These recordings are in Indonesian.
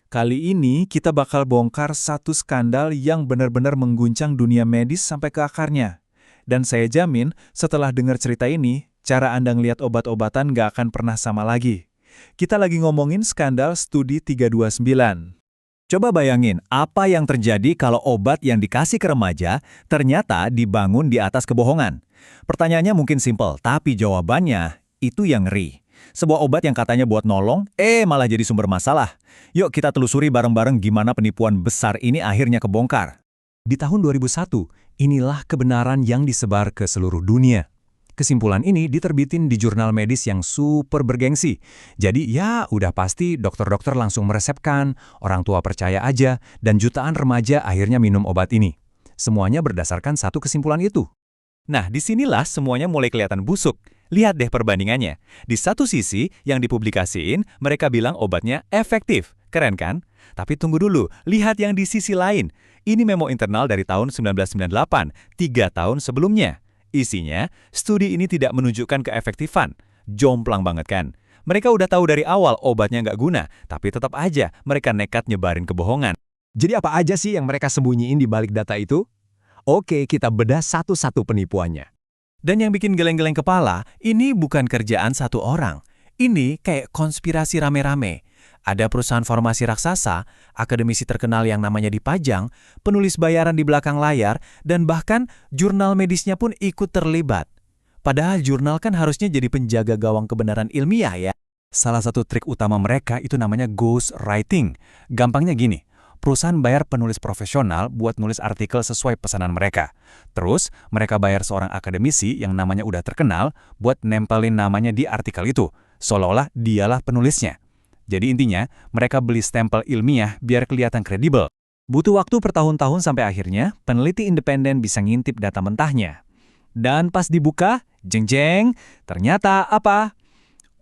Kali ini kita bakal bongkar satu skandal yang benar-benar mengguncang dunia medis sampai ke akarnya. Dan saya jamin, setelah dengar cerita ini, cara Anda ngelihat obat-obatan nggak akan pernah sama lagi. Kita lagi ngomongin skandal studi 329. Coba bayangin, apa yang terjadi kalau obat yang dikasih ke remaja ternyata dibangun di atas kebohongan? Pertanyaannya mungkin simpel, tapi jawabannya itu yang ngeri. Sebuah obat yang katanya buat nolong, malah jadi sumber masalah. Yuk kita telusuri bareng-bareng gimana penipuan besar ini akhirnya kebongkar. Di tahun 2001, inilah kebenaran yang disebar ke seluruh dunia. Kesimpulan ini diterbitin di jurnal medis yang super bergengsi. Jadi ya udah pasti dokter-dokter langsung meresepkan, orang tua percaya aja, dan jutaan remaja akhirnya minum obat ini. Semuanya berdasarkan satu kesimpulan itu. Nah, disinilah semuanya mulai kelihatan busuk. Lihat deh perbandingannya. Di satu sisi, yang dipublikasiin, mereka bilang obatnya efektif. Keren kan? Tapi tunggu dulu, lihat yang di sisi lain. Ini memo internal dari tahun 1998, 3 tahun sebelumnya. Isinya, studi ini tidak menunjukkan keefektifan. Jomplang banget kan? Mereka udah tahu dari awal obatnya nggak guna, tapi tetap aja mereka nekat nyebarin kebohongan. Jadi apa aja sih yang mereka sembunyiin di balik data itu? Oke, kita bedah satu-satu penipuannya. Dan yang bikin geleng-geleng kepala, ini bukan kerjaan satu orang. Ini kayak konspirasi rame-rame. Ada perusahaan farmasi raksasa, akademisi terkenal yang namanya dipajang, penulis bayaran di belakang layar, dan bahkan jurnal medisnya pun ikut terlibat. Padahal jurnal kan harusnya jadi penjaga gawang kebenaran ilmiah ya. Salah satu trik utama mereka itu namanya ghost writing. Gampangnya gini. Perusahaan bayar penulis profesional buat nulis artikel sesuai pesanan mereka. Terus, mereka bayar seorang akademisi yang namanya udah terkenal buat nempelin namanya di artikel itu, seolah-olah dialah penulisnya. Jadi intinya, mereka beli stempel ilmiah biar kelihatan kredibel. Butuh waktu bertahun-tahun sampai akhirnya, peneliti independen bisa ngintip data mentahnya. Dan pas dibuka, jeng-jeng, ternyata apa?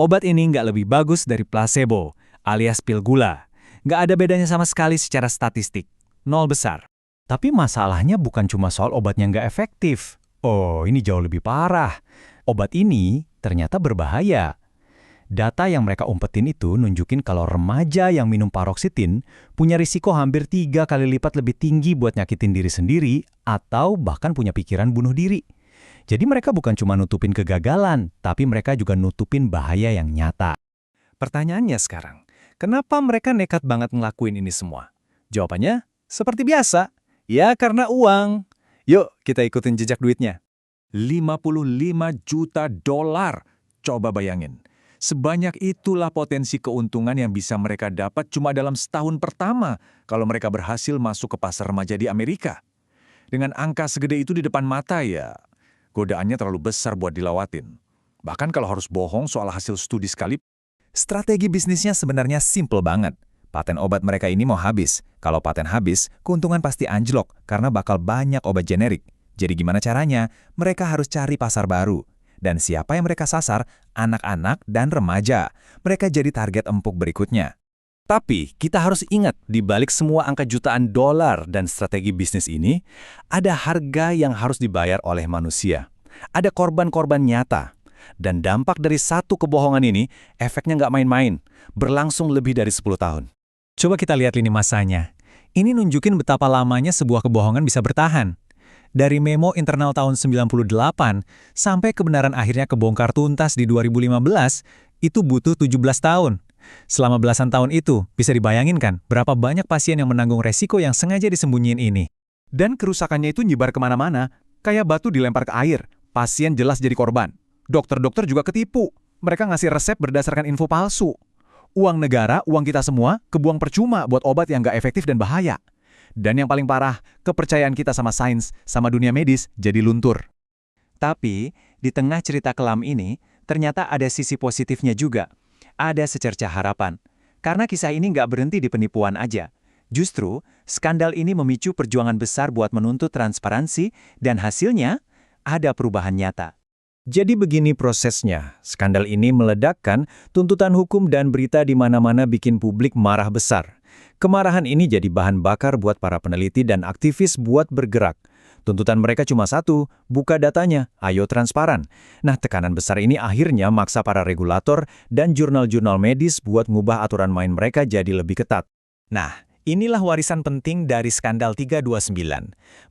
Obat ini nggak lebih bagus dari placebo, alias pil gula. Nggak ada bedanya sama sekali secara statistik. Nol besar. Tapi masalahnya bukan cuma soal obatnya nggak efektif. Oh, ini jauh lebih parah. Obat ini ternyata berbahaya. Data yang mereka umpetin itu nunjukin kalau remaja yang minum paroksitin punya risiko hampir 3 kali lipat lebih tinggi buat nyakitin diri sendiri atau bahkan punya pikiran bunuh diri. Jadi mereka bukan cuma nutupin kegagalan, tapi mereka juga nutupin bahaya yang nyata. Pertanyaannya sekarang, kenapa mereka nekat banget ngelakuin ini semua? Jawabannya, seperti biasa. Ya karena uang. Yuk kita ikutin jejak duitnya. 55 juta dolar. Coba bayangin. Sebanyak itulah potensi keuntungan yang bisa mereka dapat cuma dalam setahun pertama kalau mereka berhasil masuk ke pasar remaja di Amerika. Dengan angka segede itu di depan mata ya, godaannya terlalu besar buat dilawatin. Bahkan kalau harus bohong soal hasil studi sekali. Strategi bisnisnya sebenarnya simple banget. Paten obat mereka ini mau habis. Kalau paten habis, keuntungan pasti anjlok karena bakal banyak obat generik. Jadi gimana caranya? Mereka harus cari pasar baru. Dan siapa yang mereka sasar? Anak-anak dan remaja. Mereka jadi target empuk berikutnya. Tapi kita harus ingat, di balik semua angka jutaan dolar dan strategi bisnis ini, ada harga yang harus dibayar oleh manusia. Ada korban-korban nyata. Dan dampak dari satu kebohongan ini, efeknya nggak main-main, berlangsung lebih dari 10 tahun. Coba kita lihat lini masanya. Ini nunjukin betapa lamanya sebuah kebohongan bisa bertahan. Dari memo internal tahun 98 sampai kebenaran akhirnya kebongkar tuntas di 2015, itu butuh 17 tahun. Selama belasan tahun itu, bisa dibayangin kan berapa banyak pasien yang menanggung resiko yang sengaja disembunyiin ini. Dan kerusakannya itu nyebar kemana-mana, kayak batu dilempar ke air, pasien jelas jadi korban. Dokter-dokter juga ketipu. Mereka ngasih resep berdasarkan info palsu. Uang negara, uang kita semua, kebuang percuma buat obat yang nggak efektif dan bahaya. Dan yang paling parah, kepercayaan kita sama sains, sama dunia medis, jadi luntur. Tapi, di tengah cerita kelam ini, ternyata ada sisi positifnya juga. Ada secercah harapan. Karena kisah ini nggak berhenti di penipuan aja. Justru, skandal ini memicu perjuangan besar buat menuntut transparansi, dan hasilnya, ada perubahan nyata. Jadi begini prosesnya, skandal ini meledakkan tuntutan hukum dan berita di mana-mana bikin publik marah besar. Kemarahan ini jadi bahan bakar buat para peneliti dan aktivis buat bergerak. Tuntutan mereka cuma satu, buka datanya, ayo transparan. Nah, tekanan besar ini akhirnya maksa para regulator dan jurnal-jurnal medis buat ngubah aturan main mereka jadi lebih ketat. Nah, inilah warisan penting dari skandal 329.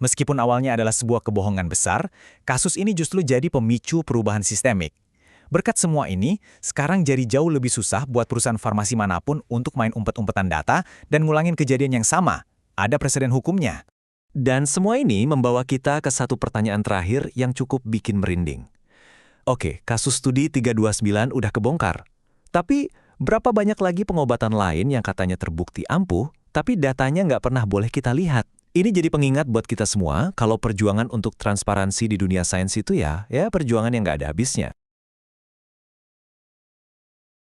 Meskipun awalnya adalah sebuah kebohongan besar, kasus ini justru jadi pemicu perubahan sistemik. Berkat semua ini, sekarang jadi jauh lebih susah buat perusahaan farmasi manapun untuk main umpet-umpetan data dan ngulangin kejadian yang sama. Ada presiden hukumnya. Dan semua ini membawa kita ke satu pertanyaan terakhir yang cukup bikin merinding. Oke, kasus studi 329 udah kebongkar. Tapi, berapa banyak lagi pengobatan lain yang katanya terbukti ampuh, tapi datanya nggak pernah boleh kita lihat? Ini jadi pengingat buat kita semua kalau perjuangan untuk transparansi di dunia sains itu ya perjuangan yang nggak ada habisnya.